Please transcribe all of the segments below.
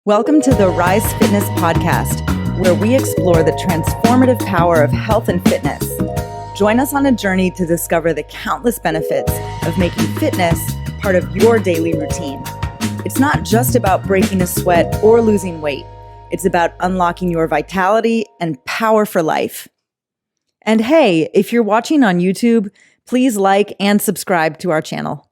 Welcome to the Rise Fitness Podcast, where we explore the transformative power of health and fitness. Join us on a journey to discover the countless benefits of making fitness part of your daily routine. It's not just about breaking a sweat or losing weight. It's about unlocking your vitality and power for life. And hey, if you're watching on YouTube, please like and subscribe to our channel.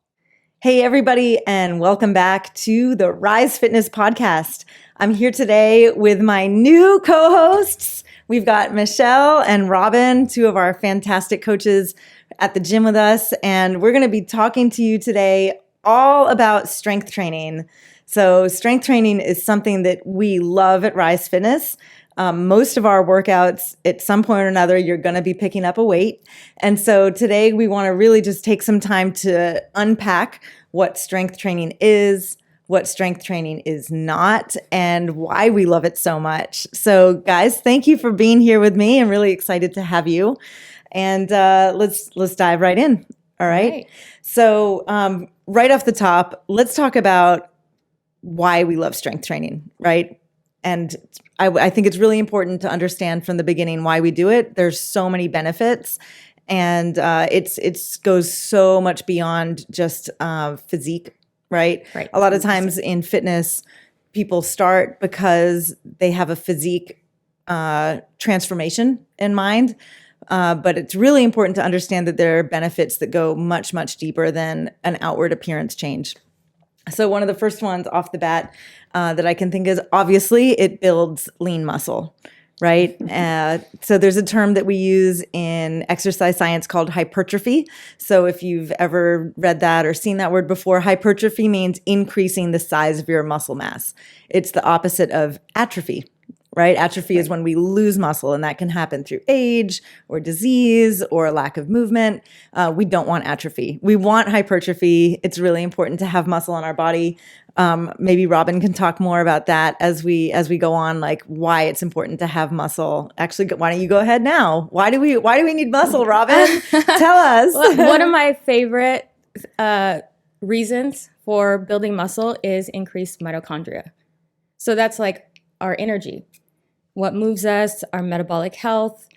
Hey, everybody, and welcome back to the Rise Fitness Podcast. I'm here today with my new co-hosts. We've got Michelle and Robin, two of our fantastic coaches at the gym with us, and we're going to be talking to you today all about strength training. So strength training is something that we love at Rise Fitness. Most of our workouts, at some point or another, you're going to be picking up a weight. And so today we want to really just take some time to unpack what strength training is, what strength training is not, and why we love it so much. So guys, thank you for being here with me. I'm really excited to have you. And let's dive right in. All right. So right off the top, let's talk about why we love strength training, right? And I think it's really important to understand from the beginning why we do it. There's so many benefits, and it goes so much beyond just physique, right? Right. A lot of times in fitness, people start because they have a physique transformation in mind, but it's really important to understand that there are benefits that go much, much deeper than an outward appearance change. So one of the first ones off the bat that I can think is, obviously, it builds lean muscle, right? So there's a term that we use in exercise science called hypertrophy. So if you've ever read that or seen that word before, hypertrophy means increasing the size of your muscle mass. It's the opposite of atrophy. Right? Atrophy is when we lose muscle, and that can happen through age or disease or a lack of movement. We don't want atrophy. We want hypertrophy. It's really important to have muscle in our body. Maybe Robin can talk more about that as we go on, like why it's important to have muscle. Actually, why don't you go ahead now? Why do we need muscle, Robin? Tell us. One of my favorite reasons for building muscle is increased mitochondria. So that's like our energy. What moves us, our metabolic health.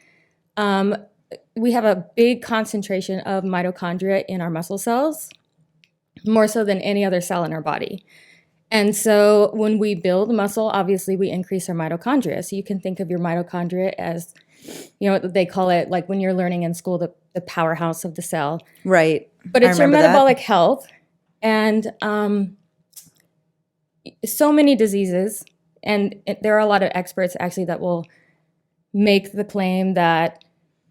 We have a big concentration of mitochondria in our muscle cells, more so than any other cell in our body. And so when we build muscle, obviously we increase our mitochondria. So you can think of your mitochondria as, they call it, like when you're learning in school, the powerhouse of the cell. Right. But it's your metabolic health. And so many diseases. And there are a lot of experts actually that will make the claim that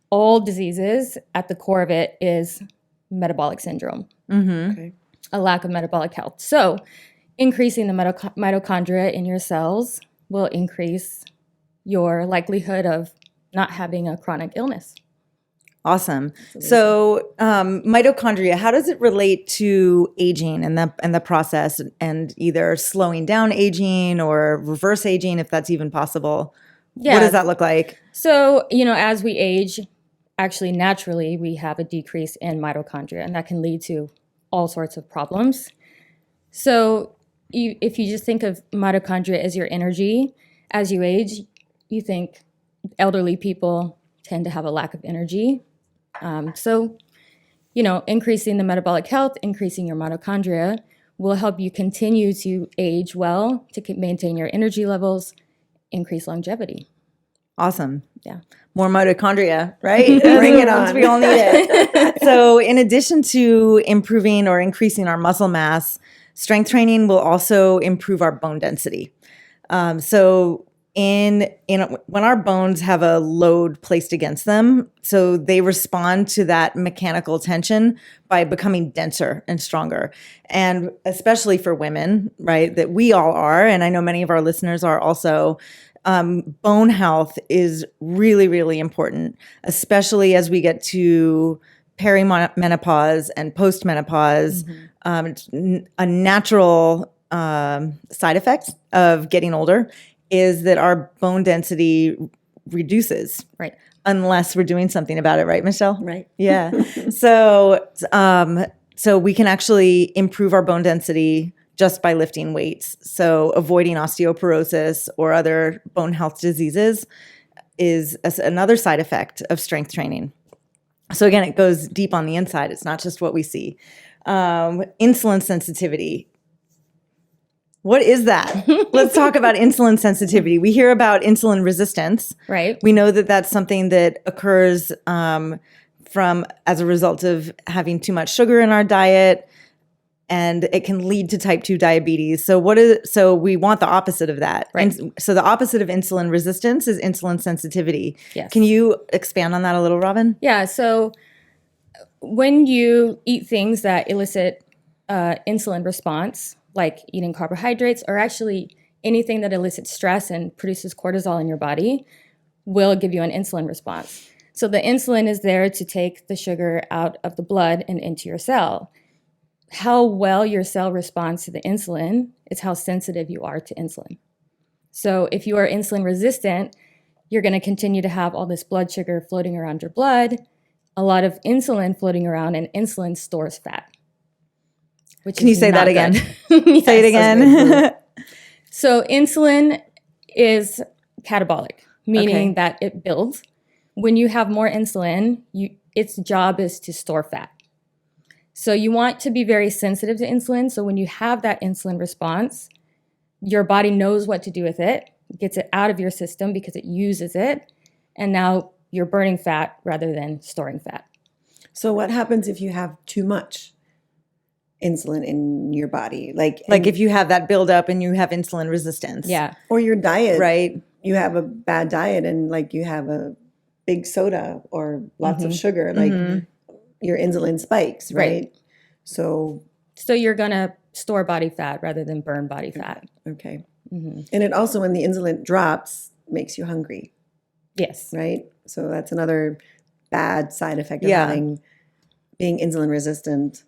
all diseases, at the core of it, is metabolic syndrome, a lack of metabolic health. So increasing the mitochondria in your cells will increase your likelihood of not having a chronic illness. Awesome. So mitochondria, how does it relate to aging and the process, and either slowing down aging or reverse aging, if that's even possible? Yeah. What does that look like? So, as we age, actually naturally, we have a decrease in mitochondria, and that can lead to all sorts of problems. So if you just think of mitochondria as your energy, as you age, you think elderly people tend to have a lack of energy. So, increasing the metabolic health, increasing your mitochondria will help you continue to age well, to maintain your energy levels, increase longevity. Awesome. Yeah. More mitochondria, right? Bring it on. We all need it. So in addition to improving or increasing our muscle mass, strength training will also improve our bone density. So when our bones have a load placed against them, so they respond to that mechanical tension by becoming denser and stronger. And especially for women, right, that we all are, and I know many of our listeners are also, bone health is really, really important, especially as we get to perimenopause and postmenopause. It's a natural side effect of getting older is that our bone density reduces. Right. Unless we're doing something about it, right, Michelle? Right. Yeah. So we can actually improve our bone density just by lifting weights. So avoiding osteoporosis or other bone health diseases is another side effect of strength training. So again, it goes deep on the inside. It's not just what we see. Insulin sensitivity. What is that? Let's talk about insulin sensitivity. We hear about insulin resistance. Right. We know that that's something that occurs as a result of having too much sugar in our diet, and it can lead to type 2 diabetes. So we want the opposite of that. Right. And so the opposite of insulin resistance is insulin sensitivity. Yes. Can you expand on that a little, Robin? Yeah. So when you eat things that elicit insulin response, like eating carbohydrates, or actually anything that elicits stress and produces cortisol in your body, will give you an insulin response. So the insulin is there to take the sugar out of the blood and into your cell. How well your cell responds to the insulin is how sensitive you are to insulin. So if you are insulin resistant, you're going to continue to have all this blood sugar floating around your blood, a lot of insulin floating around, and insulin stores fat. Can you say that again? Yes. Say it again. So insulin is catabolic, meaning that it builds. When you have more insulin, its job is to store fat. So you want to be very sensitive to insulin. So when you have that insulin response, your body knows what to do with it, gets it out of your system because it uses it, and now you're burning fat rather than storing fat. So what happens if you have too much insulin in your body? Like if you have that buildup and you have insulin resistance. Yeah. Or your diet. Right. You have a bad diet and like you have a big soda or lots of sugar, like your insulin spikes, right? So you're going to store body fat rather than burn body fat. Okay. And it also, when the insulin drops, makes you hungry. Yes. Right? So that's another bad side effect of being insulin resistant.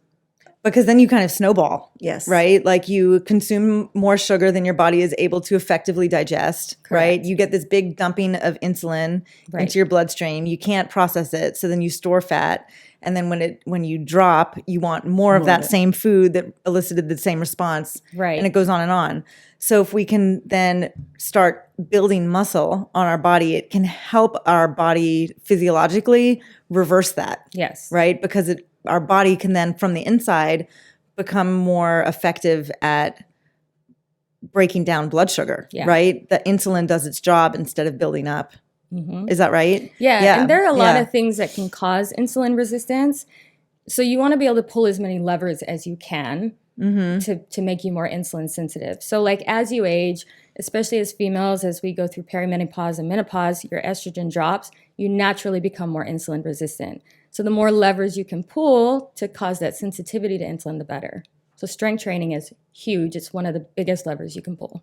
Because then you kind of snowball. Yes. Right? Like you consume more sugar than your body is able to effectively digest. Correct. Right? You get this big dumping of insulin into your bloodstream. You can't process it. So then you store fat. And then when you drop, you want more of that same food that elicited the same response. Right. And it goes on and on. So if we can then start building muscle on our body, it can help our body physiologically reverse that. Yes. Right? Because our body can then, from the inside, become more effective at breaking down blood sugar, right? The insulin does its job instead of building up. Is that right? Yeah. And there are a lot of things that can cause insulin resistance. So you want to be able to pull as many levers as you can to make you more insulin sensitive. So like as you age, especially as females, as we go through perimenopause and menopause, your estrogen drops, you naturally become more insulin resistant. So the more levers you can pull to cause that sensitivity to insulin, the better. So strength training is huge. It's one of the biggest levers you can pull.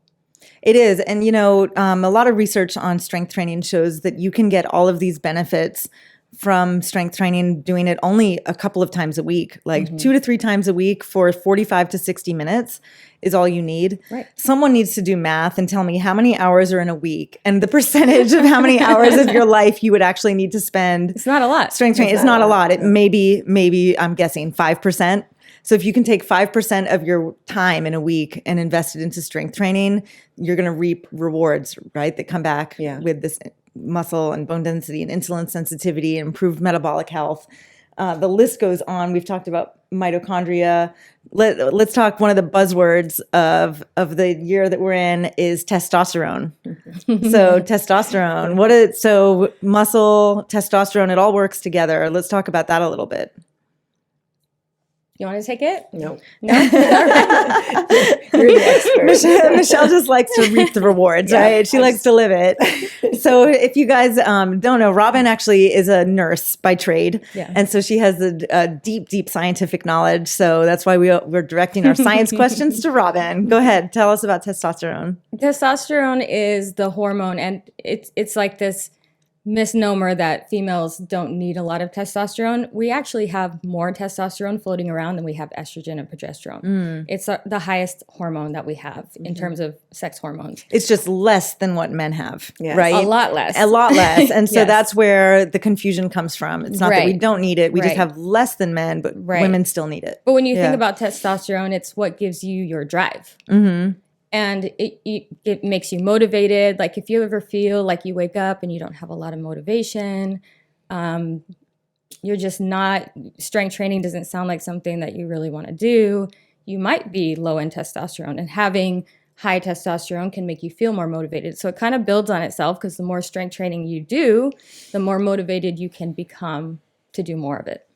It is. And, a lot of research on strength training shows that you can get all of these benefits from strength training doing it only a couple of times a week, like 2 to 3 times a week for 45 to 60 minutes is all you need. Right. Someone needs to do math and tell me how many hours are in a week and the percentage of how many hours of your life you would actually need to spend. It's not a lot. Strength training. It's not a lot. It maybe I'm guessing 5%. So if you can take 5% of your time in a week and invest it into strength training, you're going to reap rewards, right? That come back with this muscle and bone density and insulin sensitivity and improved metabolic health. The list goes on. We've talked about mitochondria. Let's talk. One of the buzzwords of the year that we're in is testosterone. So testosterone. So muscle, testosterone, it all works together. Let's talk about that a little bit. You want to take it? No. No? You're the expert. Michelle just likes to reap the rewards, right? She likes to live it. So if you guys don't know, Robin actually is a nurse by trade. Yeah. And so she has a deep, deep scientific knowledge. So that's why we're directing our science questions to Robin. Go ahead. Tell us about testosterone. Testosterone is the hormone, and it's like this misnomer that females don't need a lot of testosterone. We actually have more testosterone floating around than we have estrogen and progesterone. It's the highest hormone that we have in terms of sex hormones. It's just less than what men have, Yes. right? A lot less. A lot less. And so Yes. that's where the confusion comes from. It's not that we Right. don't need it. We just Right. have less than men, but Right. women still need it. But when you think Yeah. about testosterone, it's what gives you your drive. And it makes you motivated. Like if you ever feel like you wake up and you don't have a lot of motivation, you're just not, strength training doesn't sound like something that you really want to do. You might be low in testosterone, and having high testosterone can make you feel more motivated. So it kind of builds on itself, because the more strength training you do, the more motivated you can become to do more of it.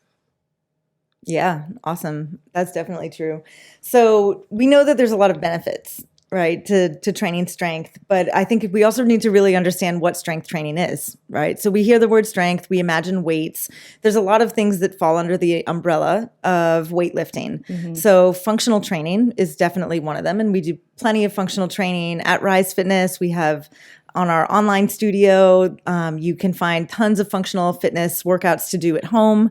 Yeah, awesome. That's definitely true. So we know that there's a lot of benefits, right, to training strength, but I think we also need to really understand what strength training is, right? So we hear the word strength, we imagine weights. There's a lot of things that fall under the umbrella of weightlifting. So functional training is definitely one of them, and we do plenty of functional training at Rise Fitness. We have on our online studio, you can find tons of functional fitness workouts to do at home,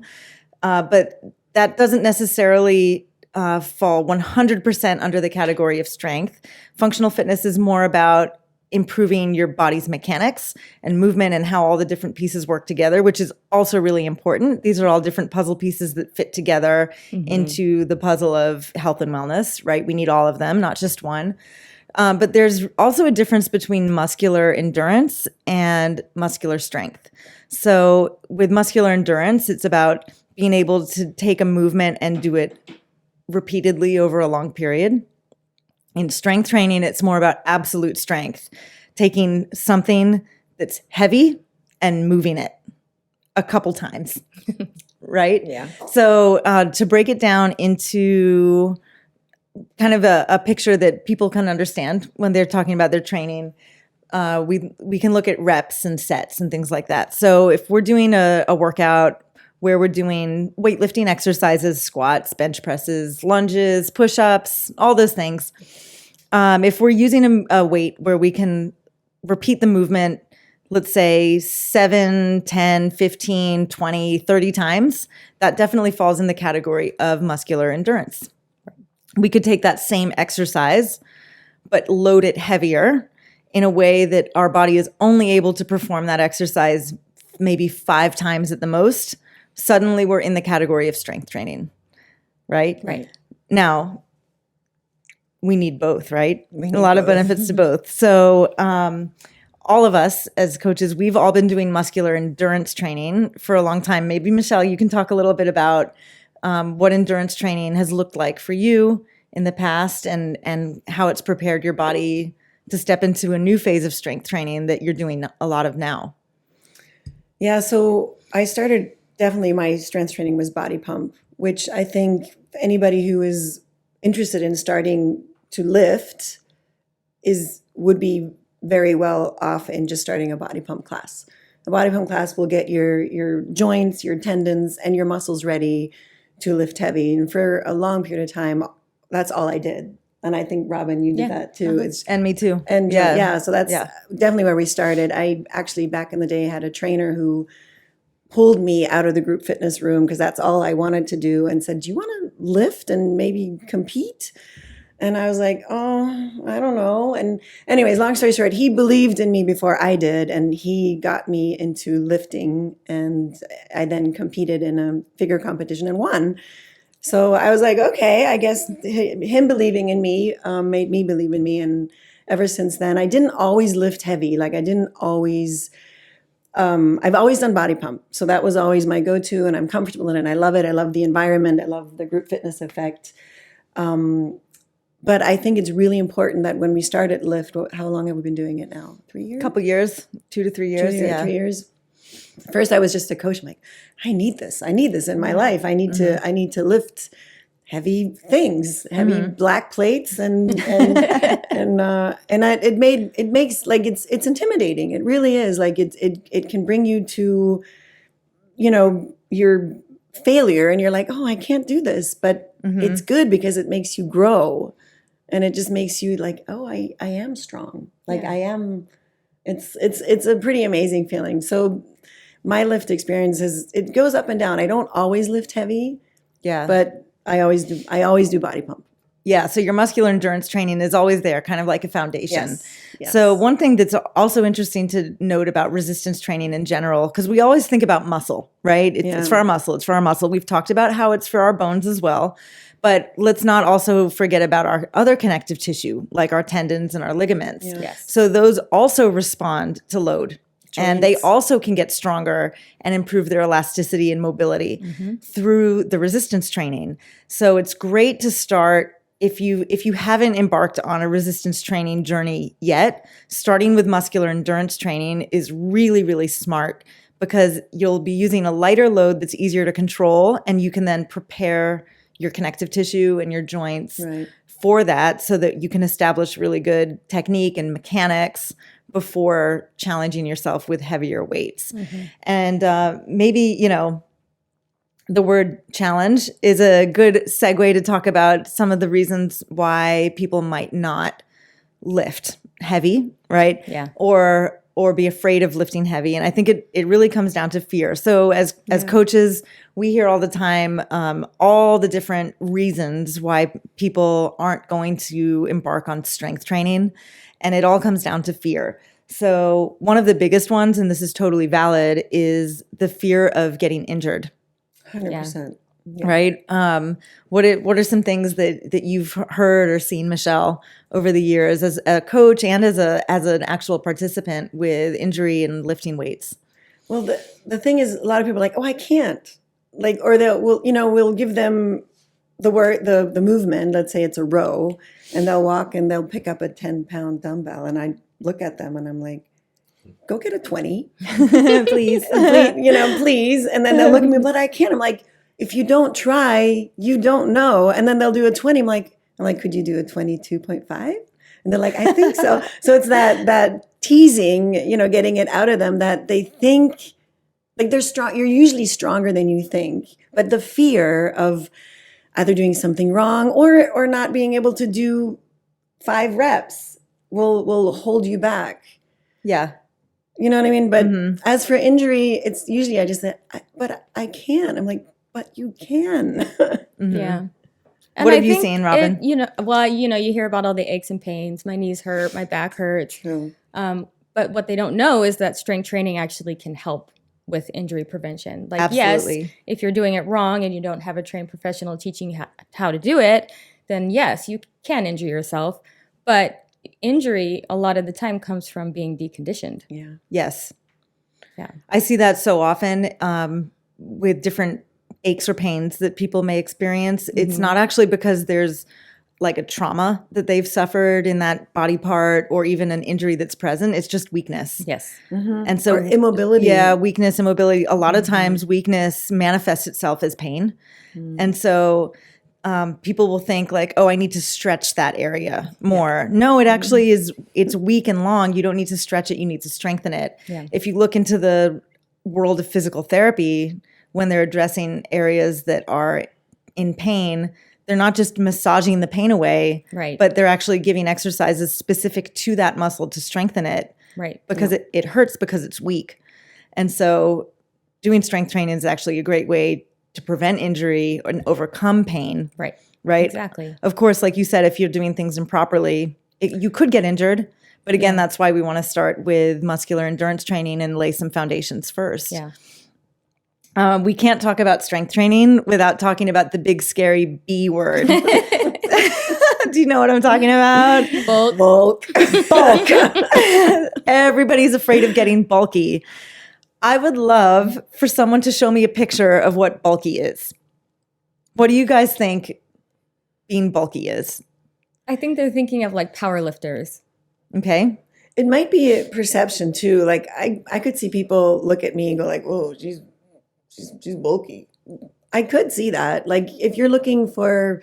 but that doesn't necessarily fall 100% under the category of strength. Functional fitness is more about improving your body's mechanics and movement and how all the different pieces work together, which is also really important. These are all different puzzle pieces that fit together into the puzzle of health and wellness, right? We need all of them, not just one. But there's also a difference between muscular endurance and muscular strength. So with muscular endurance, it's about being able to take a movement and do it repeatedly over a long period. In strength training, it's more about absolute strength, taking something that's heavy and moving it a couple times, right? Yeah. So to break it down into kind of a picture that people can understand when they're talking about their training, we can look at reps and sets and things like that. So if we're doing a workout where we're doing weightlifting exercises, squats, bench presses, lunges, push-ups, all those things. If we're using a weight where we can repeat the movement, let's say 7, 10, 15, 20, 30 times, that definitely falls in the category of muscular endurance. We could take that same exercise, but load it heavier in a way that our body is only able to perform that exercise maybe 5 times at the most. Suddenly we're in the category of strength training, right? Right. Now, we need both, right? We need A lot of both. benefits to both. So all of us as coaches, we've all been doing muscular endurance training for a long time. Maybe, Michelle, you can talk a little bit about what endurance training has looked like for you in the past and how it's prepared your body to step into a new phase of strength training that you're doing a lot of now. Yeah, so I started, definitely my strength training was body pump, which I think anybody who is interested in starting to lift would be very well off in just starting a body pump class. The body pump class will get your joints, your tendons, and your muscles ready to lift heavy. And for a long period of time, that's all I did. And I think, Robin, you did that too. It's And me too. And so that's Yeah. definitely where we started. I actually, back in the day, had a trainer who pulled me out of the group fitness room because that's all I wanted to do, and said, "Do you want to lift and maybe compete?" And I was like, "Oh, I don't know." And anyways, long story short, he believed in me before I did, and he got me into lifting, and I then competed in a figure competition and won. So I was like, okay, I guess him believing in me made me believe in me. And ever since then, I didn't always lift heavy. Like I didn't always, I've always done body pump. So that was always my go-to, and I'm comfortable in it. I love it. I love the environment. I love the group fitness effect. But I think it's really important that when we start at Lift, how long have we been doing it now? 3 years? Couple years, 2 to 3 years. Yeah. 3 years. First, I was just a coach. I'm like, I need this in my life. I need to lift heavy things, heavy black plates, and it makes like it's intimidating. It really is. Like it can bring you to, your failure, and you're like, oh, I can't do this, but it's good because it makes you grow, and it just makes you like, oh, I am strong. Like I am. It's a pretty amazing feeling. So my lift experience it goes up and down. I don't always lift heavy, Yeah. but I always do body pump. Yeah, so your muscular endurance training is always there, kind of like a foundation. Yes. So one thing that's also interesting to note about resistance training in general, because we always think about muscle, right? It's for our muscle. It's for our muscle. We've talked about how it's for our bones as well. But let's not also forget about our other connective tissue, like our tendons and our ligaments. Yeah. Yes. So those also respond to load. And they Joints. also can get stronger and improve their elasticity and mobility through the resistance training. So it's great to start if you haven't embarked on a resistance training journey yet. Starting with muscular endurance training is really, really smart because you'll be using a lighter load that's easier to control, and you can then prepare your connective tissue and your joints Right. for that so that you can establish really good technique and mechanics before challenging yourself with heavier weights. And maybe, the word challenge is a good segue to talk about some of the reasons why people might not lift heavy, right? Yeah. Or be afraid of lifting heavy. And I think it really comes down to fear. So as coaches, we hear all the time all the different reasons why people aren't going to embark on strength training. And it all comes down to fear. So one of the biggest ones, and this is totally valid, is the fear of getting injured. 100%. Right? What are some things that you've heard or seen, Michelle, over the years as a coach and as an actual participant with injury and lifting weights? Well, the thing is, a lot of people are like, oh, I can't. Like, or we'll give them the movement. Let's say it's a row, and they'll walk and they'll pick up a 10-pound dumbbell, and I look at them and I'm like, go get a 20, Please. please. And then they'll look at me, but I can't. I'm like, if you don't try, you don't know. And then they'll do a 20. I'm like, could you do a 22.5? And they're like, I think so. So it's that teasing, getting it out of them that they think like they're strong. You're usually stronger than you think. But the fear of either doing something wrong or not being able to do 5 reps will hold you back. Yeah. You know what I mean? But as for injury, it's usually I just say, but I can. I'm like, but you can. Yeah. And What I have you think seen, Robin? You hear about all the aches and pains. My knees hurt, my back hurts. True. But what they don't know is that strength training actually can help with injury prevention. Like, Absolutely. yes, if you're doing it wrong and you don't have a trained professional teaching you how to do it, then yes, you can injure yourself. But injury, a lot of the time, comes from being deconditioned. Yeah. Yes. Yeah. I see that so often with different aches or pains that people may experience. It's not actually because there's like a trauma that they've suffered in that body part or even an injury that's present. It's just weakness. Yes. And so Or immobility. Yeah, weakness, immobility. A lot of times weakness manifests itself as pain. And so people will think like, oh, I need to stretch that area more. No, it actually it's weak and long. You don't need to stretch it. You need to strengthen it. Yeah. If you look into the world of physical therapy, when they're addressing areas that are in pain, they're not just massaging the pain away, Right. but they're actually giving exercises specific to that muscle to strengthen it Right. because it hurts because it's weak. And so doing strength training is actually a great way to prevent injury and overcome pain. Right. Right? Exactly. Of course, like you said, if you're doing things improperly, you could get injured. But again, that's why we want to start with muscular endurance training and lay some foundations first. Yeah. We can't talk about strength training without talking about the big, scary B word. Do you know what I'm talking about? Bulk. Bulk. Everybody's afraid of getting bulky. I would love for someone to show me a picture of what bulky is. What do you guys think being bulky is? I think they're thinking of like power lifters. Okay. It might be a perception too. Like I could see people look at me and go like, "Oh, she's bulky." I could see that. Like if you're looking for,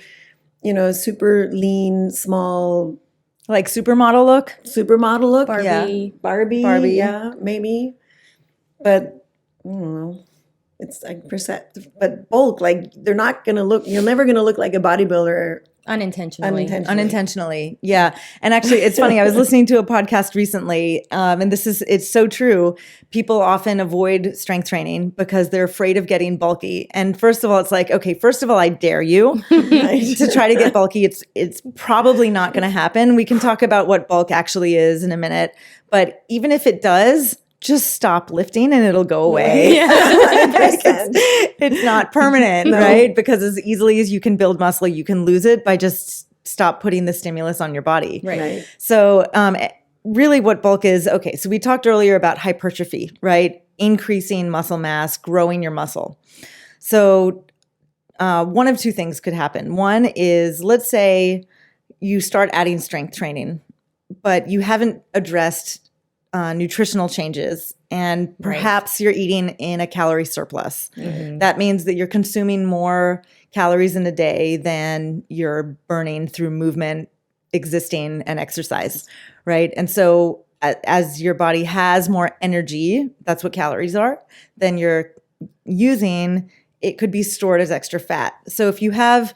super lean, small, Like supermodel look? supermodel look, Barbie. Barbie, yeah, maybe. But I don't know. It's like but bulk. Like they're not gonna look. You're never gonna look like a bodybuilder Unintentionally. Yeah. And actually, it's funny. I was listening to a podcast recently, and it's so true. People often avoid strength training because they're afraid of getting bulky. And first of all, it's like, okay, first of all, I dare you to try to get bulky. It's probably not going to happen. We can talk about what bulk actually is in a minute. But even if it does, just stop lifting and it'll go away. Yeah. It's not permanent, right? Because as easily as you can build muscle, you can lose it by just stop putting the stimulus on your body. Right. So really what bulk is, okay, so we talked earlier about hypertrophy, right? Increasing muscle mass, growing your muscle. So one of two things could happen. One is, let's say you start adding strength training, but you haven't addressed nutritional changes, and perhaps you're eating in a calorie surplus. Mm-hmm. That means that you're consuming more calories in a day than you're burning through movement, existing, and exercise, right? And so as your body has more energy, that's what calories are, then you're using, it could be stored as extra fat. So if you have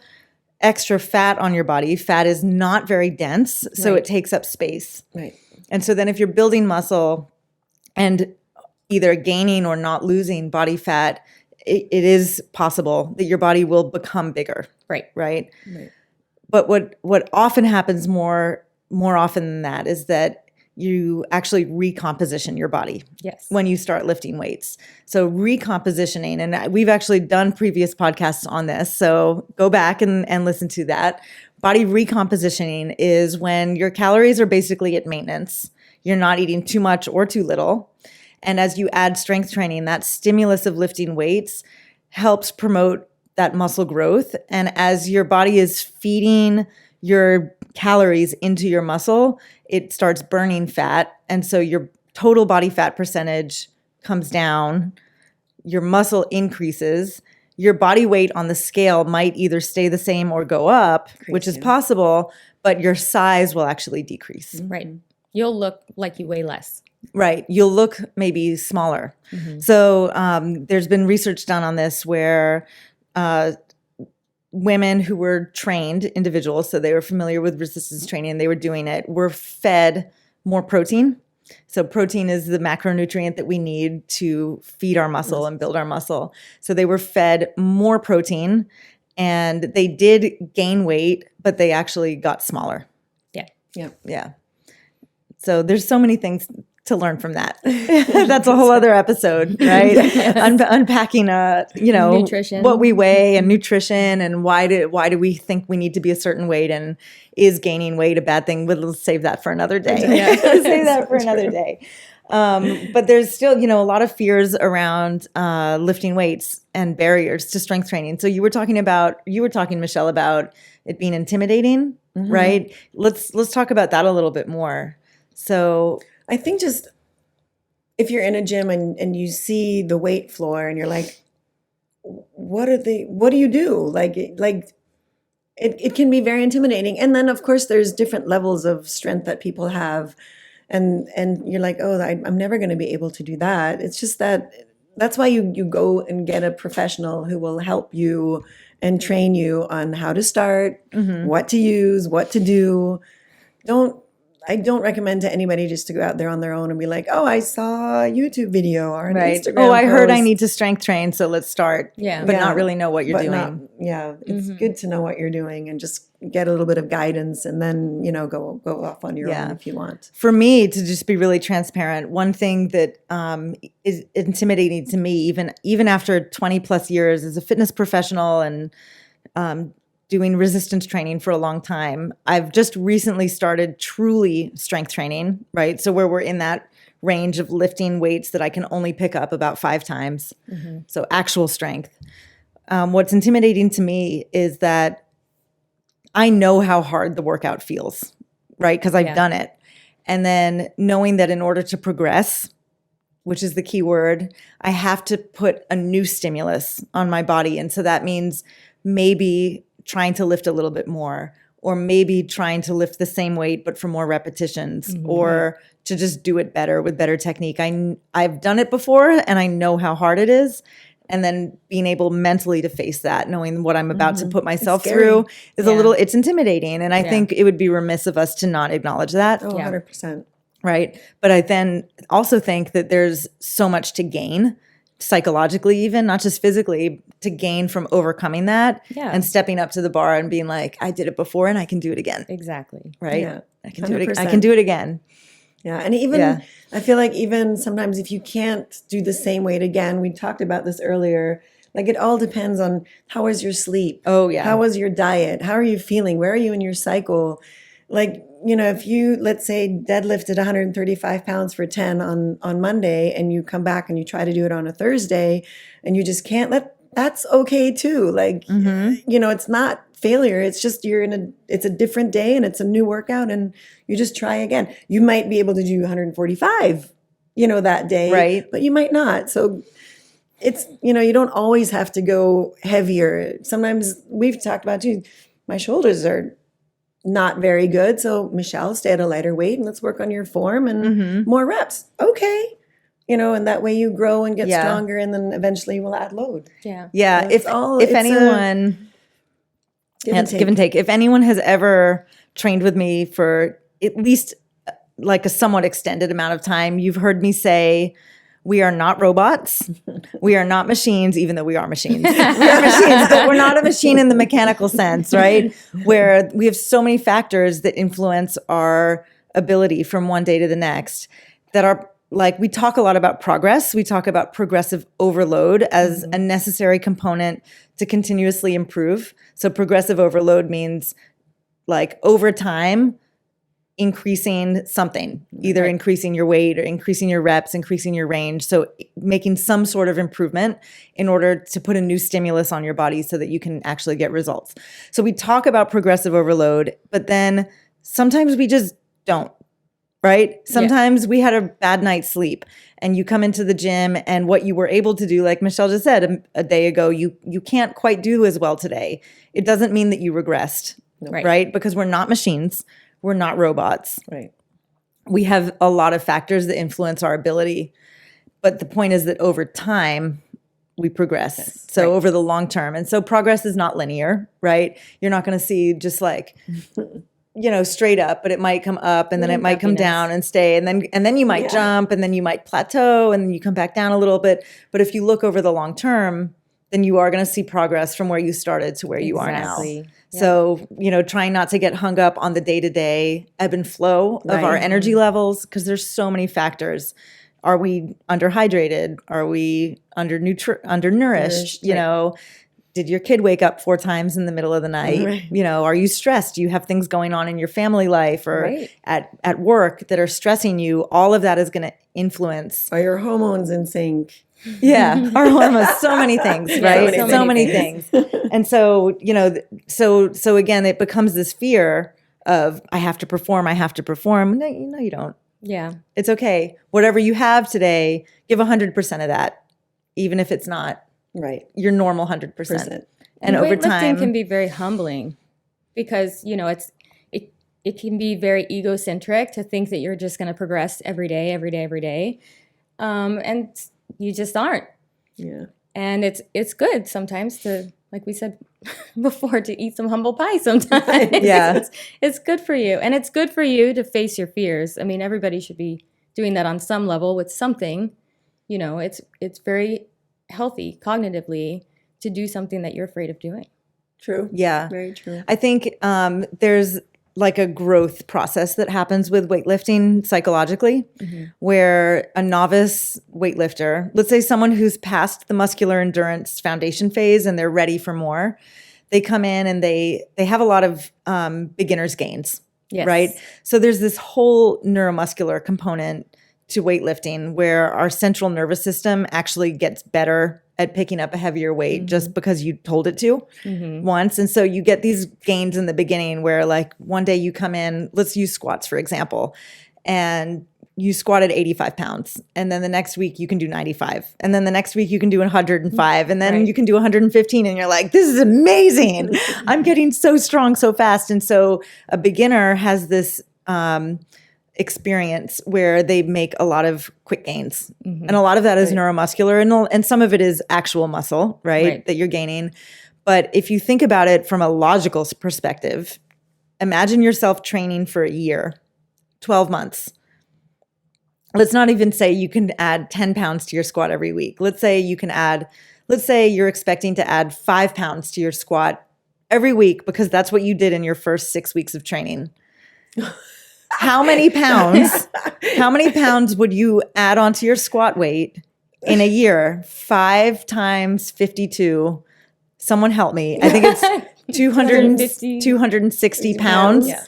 extra fat on your body, fat is not very dense, so it takes up space. Right. And so then if you're building muscle and either gaining or not losing body fat, it is possible that your body will become bigger. Right. But what often happens more often than that is that you actually recomposition your body when you start lifting weights. So recompositioning, and we've actually done previous podcasts on this, so go back and listen to that. Body recompositioning is when your calories are basically at maintenance. You're not eating too much or too little. And as you add strength training, that stimulus of lifting weights helps promote that muscle growth. And as your body is feeding your calories into your muscle, it starts burning fat. And so your total body fat percentage comes down, your muscle increases. Your body weight on the scale might either stay the same or go up, which is possible, but your size will actually decrease. Right. You'll look like you weigh less. Right. You'll look maybe smaller. Mm-hmm. So there's been research done on this where women who were trained individuals, so they were familiar with resistance training and they were doing it, were fed more protein. So protein is the macronutrient that we need to feed our muscle and build our muscle. So they were fed more protein and they did gain weight, but they actually got smaller. Yeah. So there's so many things to learn from that. That's a whole other episode, right? Unpacking, nutrition, what we weigh and nutrition, and why do we think we need to be a certain weight, and is gaining weight a bad thing? We'll save that for another day. Save that for another day. But there's still, a lot of fears around lifting weights and barriers to strength training. So you were talking, Michelle, about it being intimidating, right? Let's talk about that a little bit more. So I think just if you're in a gym and you see the weight floor and you're like, what do you do? Like it can be very intimidating. And then of course there's different levels of strength that people have. And you're like, oh, I'm never going to be able to do that. It's just that's why you go and get a professional who will help you and train you on how to start, what to use, what to do. I don't recommend to anybody just to go out there on their own and be like, oh, I saw a YouTube video or an Instagram Oh, I heard I post. need to strength train, so let's start. But not really know what you're doing. It's good to know what you're doing and just get a little bit of guidance and then, go off on your own if you want. For me, to just be really transparent, one thing that is intimidating to me, even after 20 plus years as a fitness professional and doing resistance training for a long time, I've just recently started truly strength training, right? So where we're in that range of lifting weights that I can only pick up about 5 times. So actual strength. What's intimidating to me is that I know how hard the workout feels, right? Because I've done it. And then knowing that in order to progress, which is the key word, I have to put a new stimulus on my body. And so that means maybe trying to lift a little bit more, or maybe trying to lift the same weight but for more repetitions, or to just do it better with better technique. I've done it before and I know how hard it is, and then being able mentally to face that, knowing what I'm about to put myself scary. through is Yeah. it's intimidating. And I think it would be remiss of us to not acknowledge that. Oh, Yeah. 100%. Right. But I then also think that there's so much to gain psychologically, even not just physically, to gain from overcoming that Yeah. and stepping up to the bar and being like, I did it before and I can do it again. Exactly. Right. Yeah. I can do it. 100%. I can do it again. Yeah. And even, Yeah. I feel like even sometimes if you can't do the same weight again, we talked about this earlier, like it all depends on how was your sleep? Oh, yeah. How was your diet? How are you feeling? Where are you in your cycle? Like, if you, let's say, deadlifted 135 pounds for 10 on Monday and you come back and you try to do it on a Thursday and you just can't, that's okay too. Like, it's not failure. It's just it's a different day and it's a new workout and you just try again. You might be able to do 145, that day. Right. But you might not. So it's, you don't always have to go heavier. Sometimes we've talked about too, my shoulders are not very good. So Michelle, stay at a lighter weight and let's work on your form and more reps. Okay. And that way you grow and get stronger and then eventually we'll add load. Yeah. Yeah. It's If anyone, give and give and take, if anyone has ever trained with me for at least like a somewhat extended amount of time, you've heard me say, we are not robots. We are not machines, even though we are machines. We are machines, but we're not a machine in the mechanical sense, right? Where we have so many factors that influence our ability from one day to the next that are like, we talk a lot about progress. We talk about progressive overload as a necessary component to continuously improve. So progressive overload means like over time, increasing something, either increasing your weight or increasing your reps, increasing your range. So making some sort of improvement in order to put a new stimulus on your body so that you can actually get results. So we talk about progressive overload, but then sometimes we just don't, right? Sometimes we had a bad night's sleep and you come into the gym and what you were able to do, like Michelle just said a day ago, you can't quite do as well today. It doesn't mean that you regressed, right? Because we're not machines. We're not robots. Right. We have a lot of factors that influence our ability. But the point is that over time, we progress. Yes, So over the long term. And so progress is not linear, right? You're not going to see just like, straight up, but it might come up and then it might come down and stay. And then you might jump and then you might plateau and then you come back down a little bit. But if you look over the long term, then you are going to see progress from where you started to where you are now. Yeah. So, trying not to get hung up on the day-to-day ebb and flow of our energy levels, because there's so many factors. Are we underhydrated? Are we undernourished? Did your kid wake up 4 times in the middle of the night? Right. Are you stressed? Do you have things going on in your family life or at work that are stressing you? All of that is going to influence. Are your hormones in sync? Yeah, our hormones, so many things, right? So many things. And so, so again, it becomes this fear of I have to perform. No, you don't. Yeah. It's okay. Whatever you have today, give 100% of that, even if it's not your normal 100%. And over time, weightlifting can be very humbling because, it can be very egocentric to think that you're just going to progress every day. And you just aren't. Yeah. And it's good sometimes to, like we said before, to eat some humble pie sometimes. Yeah. It's good for you. And it's good for you to face your fears. I mean, everybody should be doing that on some level with something. It's very healthy cognitively to do something that you're afraid of doing. True. Yeah. Very true. I think there's like a growth process that happens with weightlifting psychologically, where a novice weightlifter, let's say someone who's past the muscular endurance foundation phase and they're ready for more, they come in and they have a lot of beginner's gains, right? So there's this whole neuromuscular component to weightlifting where our central nervous system actually gets better at picking up a heavier weight just because you told it to once. And so you get these gains in the beginning where like one day you come in, let's use squats, for example, and you squatted 85 pounds. And then the next week you can do 95. And then the next week you can do 105. And then you can do 115. And you're like, this is amazing. I'm getting so strong so fast. And so a beginner has this, experience where they make a lot of quick gains. And a lot of that is neuromuscular and some of it is actual muscle, right? That you're gaining. But if you think about it from a logical perspective, imagine yourself training for a year, 12 months. Let's not even say you can add 10 pounds to your squat every week. Let's say you're expecting to add 5 pounds to your squat every week because that's what you did in your first 6 weeks of training. How many pounds would you add onto your squat weight in a year? 5 times 52. Someone help me. I think it's 260 pounds. Yeah.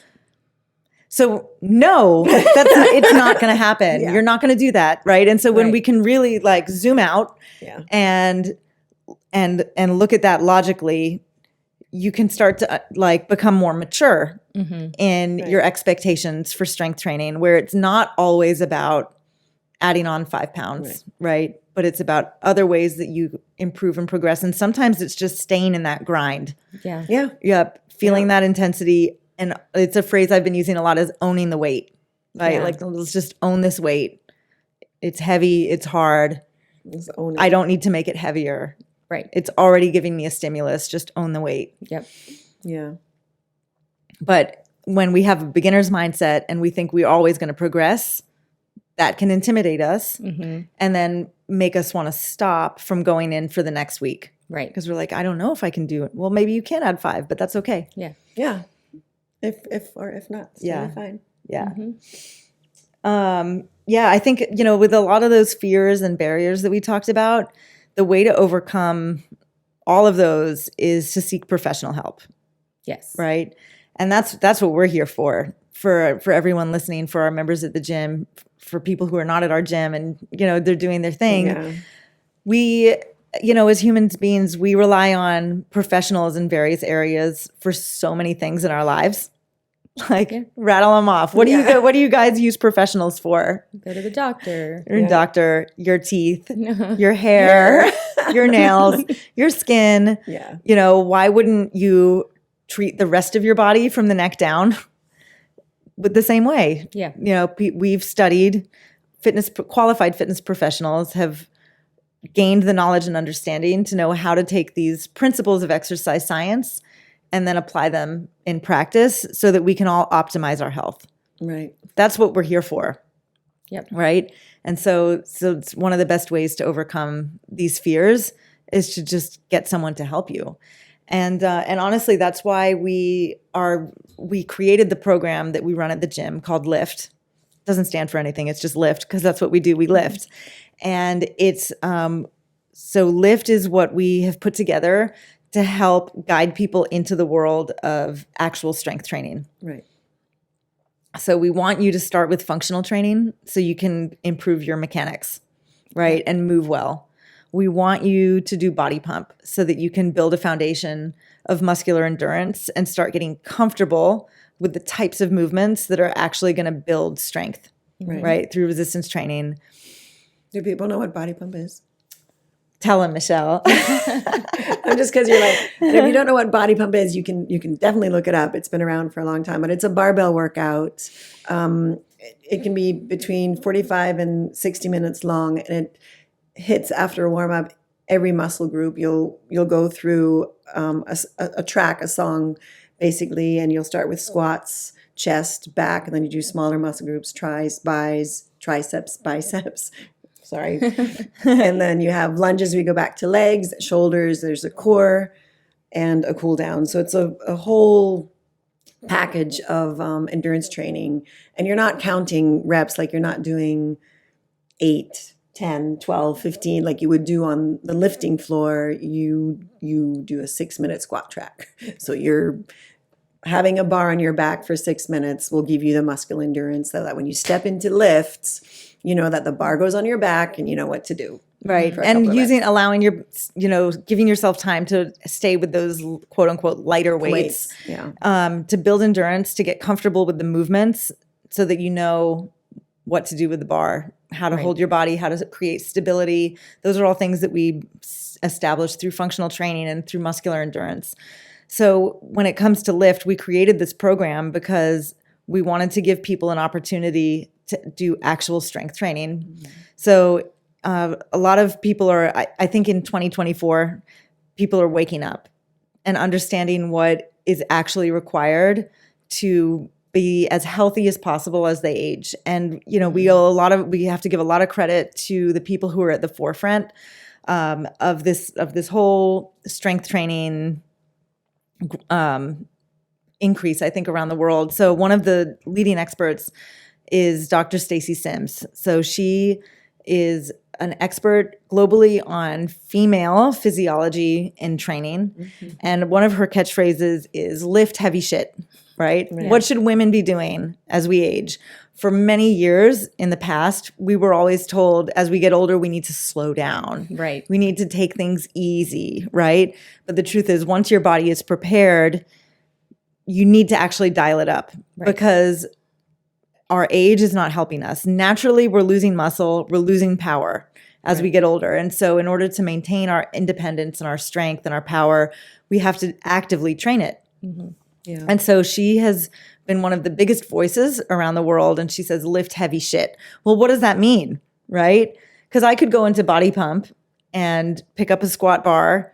So no, it's not going to happen. Yeah. You're not going to do that, right? And so when we can really like zoom out and look at that logically, you can start to like become more mature in your expectations for strength training, where it's not always about adding on 5 pounds, right? But it's about other ways that you improve and progress. And sometimes it's just staying in that grind. Yeah. Yeah. Yep. Feeling that intensity. And it's a phrase I've been using a lot, is owning the weight, right? Yeah. Like, let's just own this weight. It's heavy. It's hard. I don't need to make it heavier. Right. It's already giving me a stimulus. Just own the weight. Yep. Yeah. But when we have a beginner's mindset and we think we're always going to progress, that can intimidate us and then make us want to stop from going in for the next week. Right. Because we're like, I don't know if I can do it. Well, maybe you can add 5, but that's okay. Yeah. Yeah. If not, it's totally fine. Yeah. I think, with a lot of those fears and barriers that we talked about, the way to overcome all of those is to seek professional help. Yes. Right. And that's what we're here for everyone listening, for our members at the gym, for people who are not at our gym and, they're doing their thing. Yeah. We, as human beings, we rely on professionals in various areas for so many things in our lives. Like, rattle them off. What do you guys use professionals for? Go to the doctor. Your doctor, your teeth, your hair, your nails, your skin. Yeah. Why wouldn't you treat the rest of your body from the neck down with the same way? Yeah. We've studied qualified fitness professionals have gained the knowledge and understanding to know how to take these principles of exercise science and then apply them in practice so that we can all optimize our health. Right. That's what we're here for. Yep. Right. And so it's one of the best ways to overcome these fears is to just get someone to help you. And honestly, that's why we created the program that we run at the gym called Lift. It doesn't stand for anything. It's just Lift, because that's what we do. We lift. And it's so Lift is what we have put together to help guide people into the world of actual strength training. Right. So we want you to start with functional training so you can improve your mechanics, right? And move well. We want you to do body pump so that you can build a foundation of muscular endurance and start getting comfortable with the types of movements that are actually going to build strength, right? Through resistance training. Do people know what body pump is? Tell them, Michelle. I'm just because you're like, if you don't know what body pump is, you can definitely look it up. It's been around for a long time, but it's a barbell workout. It can be between 45 and 60 minutes long, and it hits after a warm up every muscle group. You'll go through a track, a song, basically, and you'll start with squats, chest, back, and then you do smaller muscle groups: tris, bis, triceps, biceps. Sorry. And then you have lunges. We go back to legs, shoulders. There's a core and a cool down. So it's a whole package of endurance training. And you're not counting reps, like you're not doing 8, 10, 12, 15 like you would do on the lifting floor. You do a 6-minute squat track. So you're having a bar on your back for 6 minutes will give you the muscular endurance so that when you step into lifts, you know that the bar goes on your back and you know what to do. Right. And allowing giving yourself time to stay with those quote unquote lighter weights. To build endurance, to get comfortable with the movements so that you know what to do with the bar, how to hold your body, how to create stability. Those are all things that we establish through functional training and through muscular endurance. So when it comes to Lift, we created this program because we wanted to give people an opportunity to do actual strength training. So a lot of people are, I think in 2024, people are waking up and understanding what is actually required to be as healthy as possible as they age. And, you know, we have to give a lot of credit to the people who are at the forefront of this whole strength training increase, I think, around the world. So one of the leading experts is Dr. Stacy Sims. So she is an expert globally on female physiology and training. And one of her catchphrases is lift heavy shit, right? Yeah. What should women be doing as we age? For many years in the past, we were always told as we get older, we need to slow down. Right. We need to take things easy, right? But the truth is, once your body is prepared, you need to actually dial it up because our age is not helping us. Naturally, we're losing muscle, we're losing power as we get older. And so in order to maintain our independence and our strength and our power, we have to actively train it. Yeah. And so she has been one of the biggest voices around the world. And she says, lift heavy shit. Well, what does that mean? Right? Because I could go into Body Pump and pick up a squat bar.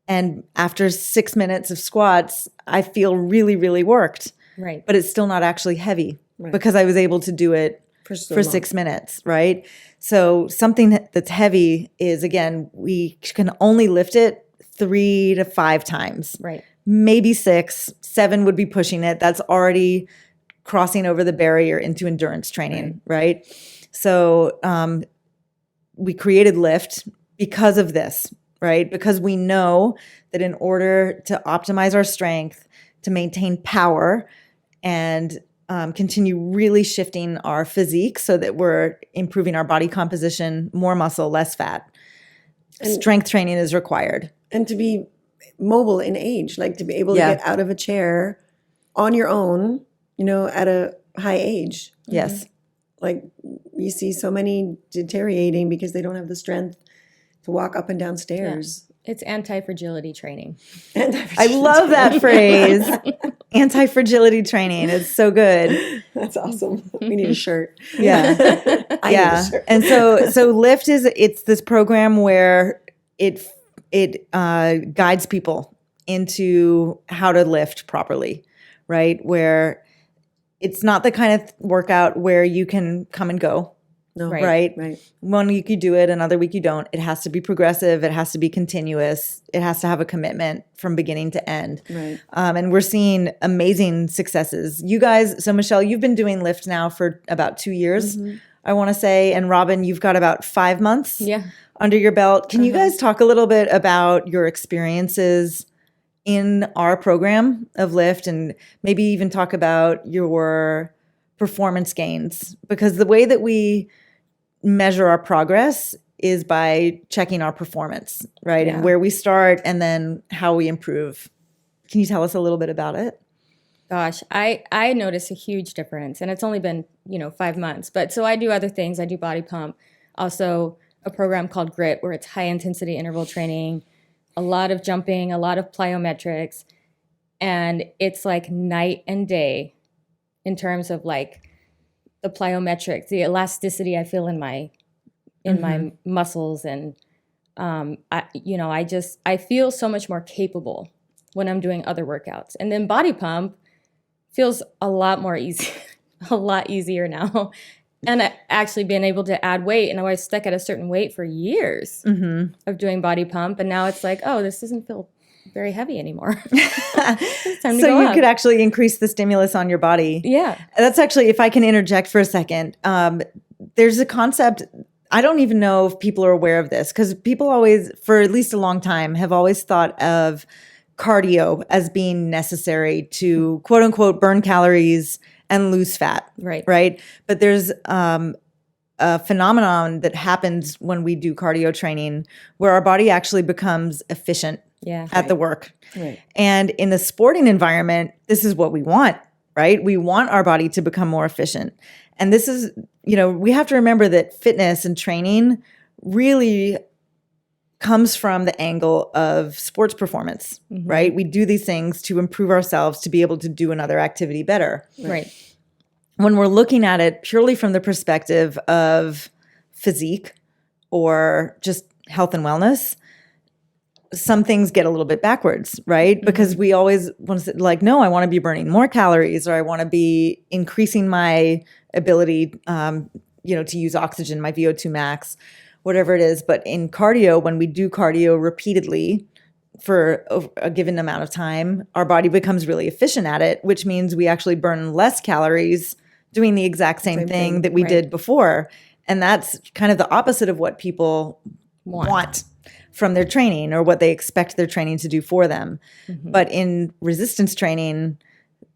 And after 6 minutes of squats, I feel really, really worked. Right. But it's still not actually heavy because I was able to do it for 6 minutes, right? So something that's heavy is, again, we can only lift it 3 to 5 times. Right. Maybe 6, 7 would be pushing it. That's already crossing over the barrier into endurance training, right? So we created Lift because of this, right? Because we know that in order to optimize our strength, to maintain power, and continue really shifting our physique so that we're improving our body composition, more muscle, less fat, strength training is required. And to be mobile in age, like to be able to get out of a chair on your own, you know, at a high age. Yes. Like you see so many deteriorating because they don't have the strength to walk up and down stairs. It's anti-fragility training. I love that phrase. Anti-fragility training. It's so good. That's awesome. We need a shirt. Yeah. I need a shirt. And so Lift it's this program where it guides people into how to lift properly, right? Where it's not the kind of workout where you can come and go. No. Right. 1 week you do it, another week you don't. It has to be progressive. It has to be continuous. It has to have a commitment from beginning to end. Right. And we're seeing amazing successes. You guys, so Michelle, you've been doing Lift now for about 2 years, I want to say. And Robin, you've got about 5 months under your belt. Can you guys talk a little bit about your experiences in our program of Lift and maybe even talk about your performance gains? Because the way that we measure our progress is by checking our performance, right? And where we start and then how we improve. Can you tell us a little bit about it? Gosh, I notice a huge difference, and it's only been, 5 months. But so I do other things. I do Body Pump, also a program called Grit, where it's high intensity interval training, a lot of jumping, a lot of plyometrics, and it's like night and day in terms of like the plyometrics, the elasticity I feel in my muscles, and I feel so much more capable when I'm doing other workouts. And then Body Pump feels a lot more easy, a lot easier now. And I actually been able to add weight, and I was stuck at a certain weight for years of doing Body Pump, and now it's like, oh, this doesn't feel very heavy anymore. It's time to so go you up. could actually increase the stimulus on your body. Yeah. That's actually, if I can interject for a second, there's a concept, I don't even know if people are aware of this, because people always, for at least a long time, have always thought of cardio as being necessary to quote unquote burn calories and lose fat. Right. But there's a phenomenon that happens when we do cardio training where our body actually becomes efficient at the work. Right. And in the sporting environment, this is what we want, right? We want our body to become more efficient. And this is, we have to remember that fitness and training really comes from the angle of sports performance, right? We do these things to improve ourselves, to be able to do another activity better. Right. when we're looking at it purely from the perspective of physique or just health and wellness, some things get a little bit backwards, right? Because we always want to say, like, no, I want to be burning more calories, or I want to be increasing my ability, to use oxygen, my VO2 max, whatever it is. But in cardio, when we do cardio repeatedly for a given amount of time, our body becomes really efficient at it, which means we actually burn less calories doing the exact same thing that we did before. And that's kind of the opposite of what people want from their training, or what they expect their training to do for them. But in resistance training,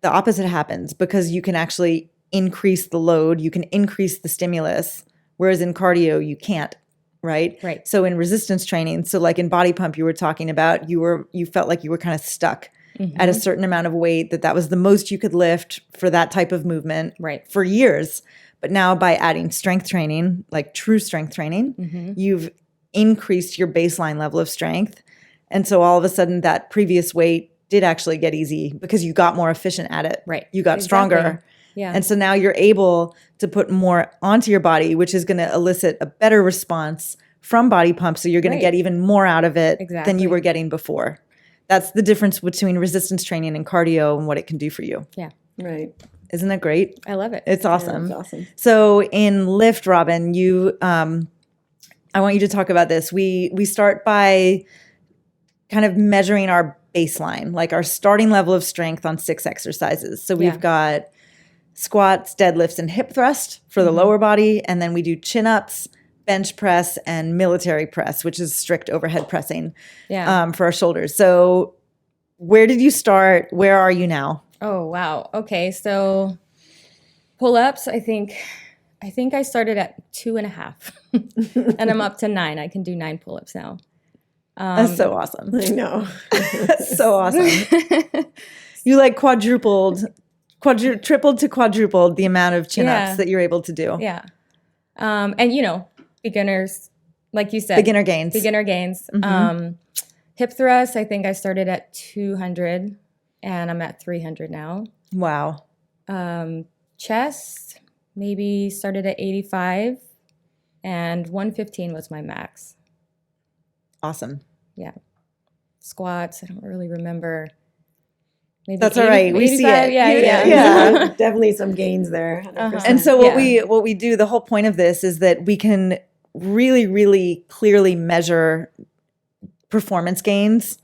the opposite happens, because you can actually increase the load, you can increase the stimulus, whereas in cardio, you can't, right? Right. So in resistance training, so like in body pump, you were talking about, you felt like you were kind of stuck at a certain amount of weight, that was the most you could lift for that type of movement for years. But now by adding strength training, like true strength training, you've increased your baseline level of strength. And so all of a sudden that previous weight did actually get easy because you got more efficient at it. Right. You got stronger. Yeah. And so now you're able to put more onto your body, which is going to elicit a better response from body pump. So you're going to get even more out of it than you were getting before. That's the difference between resistance training and cardio and what it can do for you. Yeah. Right. Isn't that great? I love it. It's awesome. Yeah, it's awesome. So in lift, Robin, I want you to talk about this. We start by kind of measuring our baseline, like our starting level of strength on 6 exercises. So we've got squats, deadlifts, and hip thrust for the lower body. And then we do chin-ups, bench press, and military press, which is strict overhead pressing for our shoulders. So where did you start? Where are you now? Oh, wow. Okay. So pull-ups, I think I started at 2.5 and I'm up to 9. I can do 9 pull-ups now. That's so awesome. I know. So awesome. You like tripled to quadrupled the amount of chin-ups that you're able to do. Yeah. And beginners, like you said. Beginner gains. Hip thrust, I think I started at 200 and I'm at 300 now. Wow. Chest, maybe started at 85 and 115 was my max. Awesome. Yeah. Squats, I don't really remember. Maybe that's 80, all right. We 85? See it. Yeah. Definitely some gains there. And so what we do, the whole point of this is that we can really, really clearly measure performance gains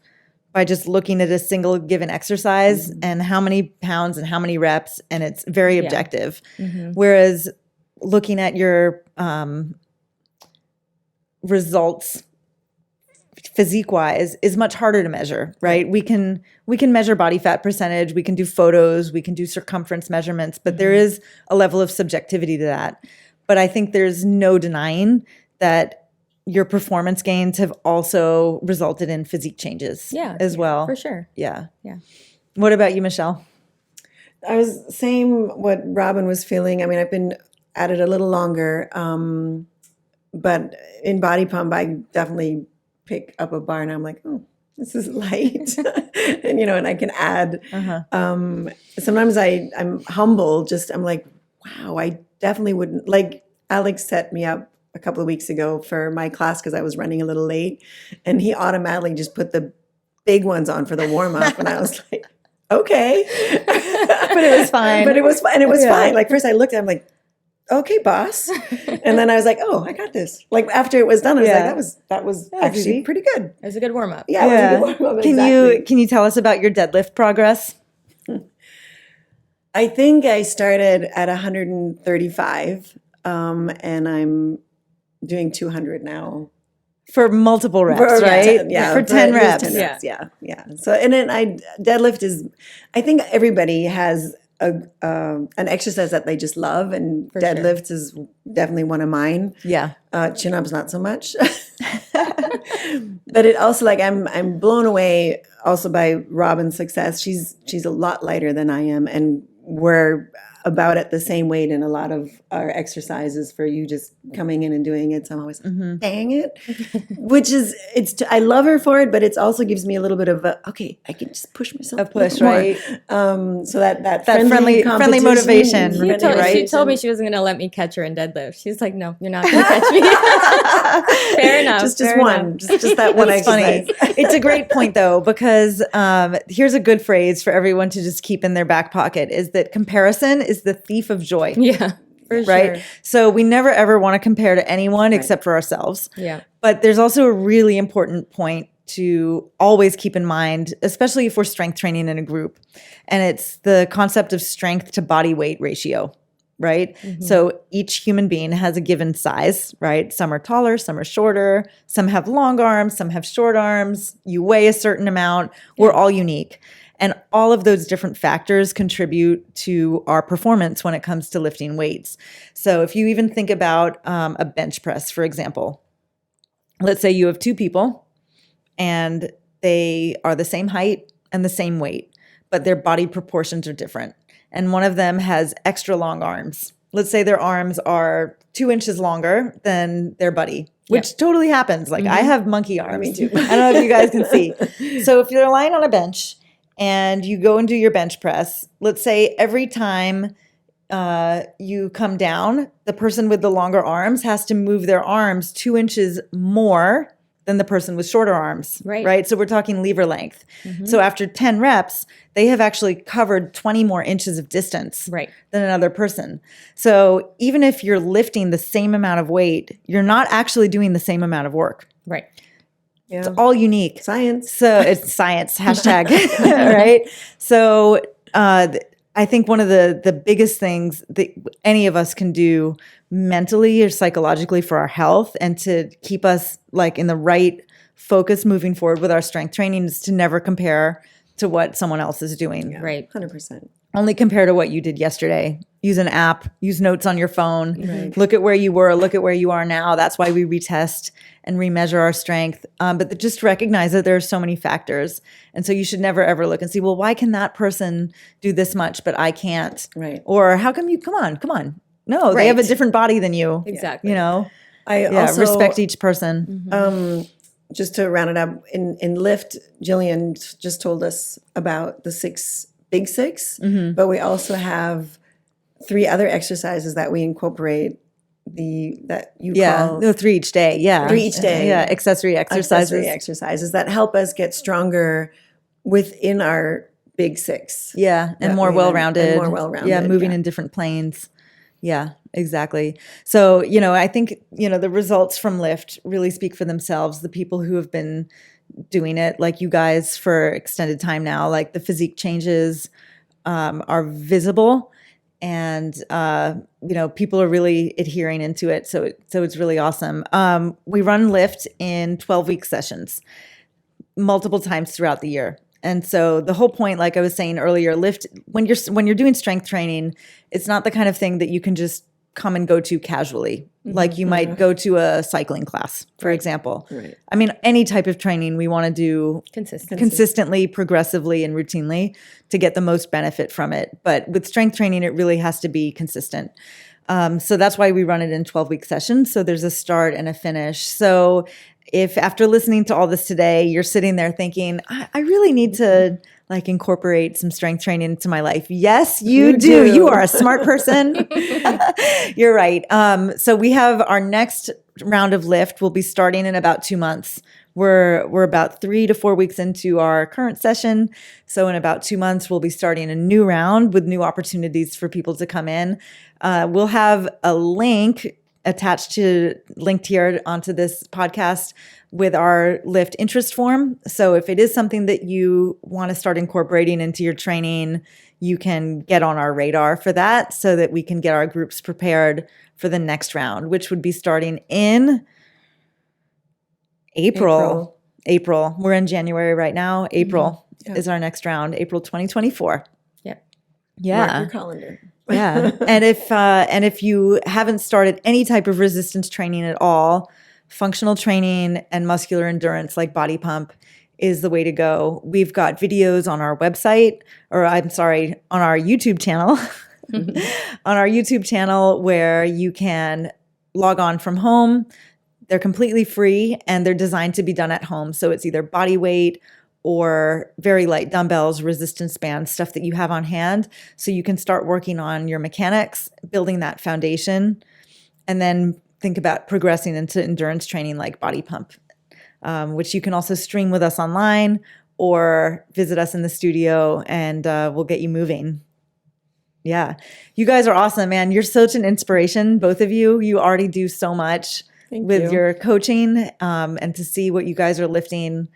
by just looking at a single given exercise and how many pounds and how many reps, and it's very objective. Whereas looking at your results physique-wise is much harder to measure, right? We can measure body fat percentage, we can do photos, we can do circumference measurements, but there is a level of subjectivity to that. But I think there's no denying that your performance gains have also resulted in physique changes as well. For sure. Yeah. Yeah. What about you, Michelle? I was saying what Robin was feeling. I mean, I've been at it a little longer, but in body pump, I definitely pick up a bar and I'm like, oh, this is light. and I can add. Sometimes I'm humble. I'm like, wow, I definitely wouldn't. Like Alex set me up a couple of weeks ago for my class because I was running a little late, and he automatically just put the big ones on for the warm up, and I was like, okay, but it was fine. But it was fine. It was fine. Like first I looked at him like, okay, boss, and then I was like, oh, I got this. Like after it was done, I was like, that was actually pretty good. It was a good warm up. Yeah, it was a good warm up. Can you tell us about your deadlift progress? I think I started at 135, and I'm doing 200 now. For multiple reps, right? For 10 reps. 10 reps. Yeah. So, and then deadlift is, I think everybody has an exercise that they just love, and deadlifts is definitely one of mine. Yeah. Chin-ups, not so much. But it also, like, I'm blown away also by Robin's success. She's a lot lighter than I am, and we're about at the same weight in a lot of our exercises for you just coming in and doing it. So I'm always like, dang it, which is, I love her for it, but it also gives me a little bit of okay, I can just push myself A push, more. right? So that friendly competition, motivation. She told me she wasn't going to let me catch her in deadlift. She's like, no, you're not going to catch me. Fair enough. Just fair one, enough. just that one That's exercise. funny. It's a great point though, because here's a good phrase for everyone to just keep in their back pocket is that comparison is the thief of joy. Yeah, for Right. sure. So we never ever want to compare to anyone except for ourselves. Yeah. But there's also a really important point to always keep in mind, especially if we're strength training in a group. And it's the concept of strength to body weight ratio, right? So each human being has a given size, right? Some are taller, some are shorter, some have long arms, some have short arms. You weigh a certain amount. We're all unique. And all of those different factors contribute to our performance when it comes to lifting weights. So if you even think about a bench press, for example, let's say you have two people and they are the same height and the same weight, but their body proportions are different. And one of them has extra long arms. Let's say their arms are 2 inches longer than their buddy, which totally happens. Like I have monkey arms. Me too. I don't know if you guys can see. So if you're lying on a bench and you go and do your bench press, let's say every time you come down, the person with the longer arms has to move their arms 2 inches more than the person with shorter arms, right? So we're talking lever length. So after 10 reps, they have actually covered 20 more inches of distance than another person. So even if you're lifting the same amount of weight, you're not actually doing the same amount of work. Right. Yeah. It's all unique. Science. So it's science, hashtag, right? So I think one of the biggest things that any of us can do mentally or psychologically for our health and to keep us like in the right focus moving forward with our strength training is to never compare to what someone else is doing. Yeah, Right. 100%. Only compare to what you did yesterday. Use an app, use notes on your phone, Right. look at where you were, look at where you are now. That's why we retest and remeasure our strength. But just recognize that there are so many factors. And so you should never, ever look and see, well, why can that person do this much, but I can't? Right. Or how come you, come on. No, they have a Right. different body than you. Exactly. You know? I Yeah, also respect each person. just to round it up, in Lift, Jillian just told us about the big six, but we also have 3 other exercises that we incorporate that you call No, 3 each day. Yeah. 3 each day. Yeah. Accessory exercises. accessory exercises that help us get stronger within our big six. Yeah, and That more we- well-rounded. and more well-rounded, Yeah, moving yeah. in different planes. Yeah, exactly. So, I think, the results from Lift really speak for themselves. The people who have been doing it, like you guys, for extended time now, like the physique changes are visible, and people are really adhering into it. So it's really awesome. We run Lift in 12-week sessions, multiple times throughout the year. And so the whole point, like I was saying earlier, Lift, when you're doing strength training, it's not the kind of thing that you can just come and go to casually. Like you might go to a cycling class, for example. Right. I mean, any type of training we want to do consistently, progressively, and routinely to get the most benefit from it. But with strength training, it really has to be consistent. So that's why we run it in 12-week sessions. So there's a start and a finish. So if after listening to all this today, you're sitting there thinking, I really need to like incorporate some strength training into my life. Yes, you do. You are a smart person. You're right. So we have our next round of Lift will be starting in about 2 months. We're about 3 to 4 weeks into our current session. So in about 2 months, we'll be starting a new round with new opportunities for people to come in. We'll have a link linked here onto this podcast with our Lift interest form. So if it is something that you want to start incorporating into your training, you can get on our radar for that so that we can get our groups prepared for the next round, which would be starting in April. We're in January right now. April is our next round, April 2024. Yep. Yeah. Mark your calendar. Yeah. And if you haven't started any type of resistance training at all, functional training and muscular endurance like body pump is the way to go. We've got videos on our website, on our YouTube channel on our YouTube channel where you can log on from home. They're completely free and they're designed to be done at home. So it's either body weight or very light dumbbells, resistance bands, stuff that you have on hand. So you can start working on your mechanics, building that foundation, and then think about progressing into endurance training like body pump, which you can also stream with us online or visit us in the studio and we'll get you moving. Yeah. You guys are awesome, man. You're such an inspiration, both of you. You already do so much with your coaching and to see what you guys are lifting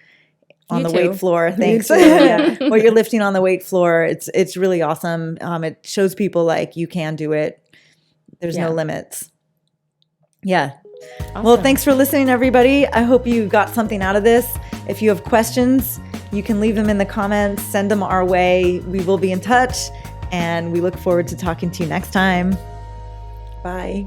on the weight floor. Thanks. Yeah. What you're lifting on the weight floor. It's really awesome. It shows people like you can do it. There's no limits. Yeah. Awesome. Well, thanks for listening, everybody. I hope you got something out of this. If you have questions, you can leave them in the comments, send them our way. We will be in touch and we look forward to talking to you next time. Bye.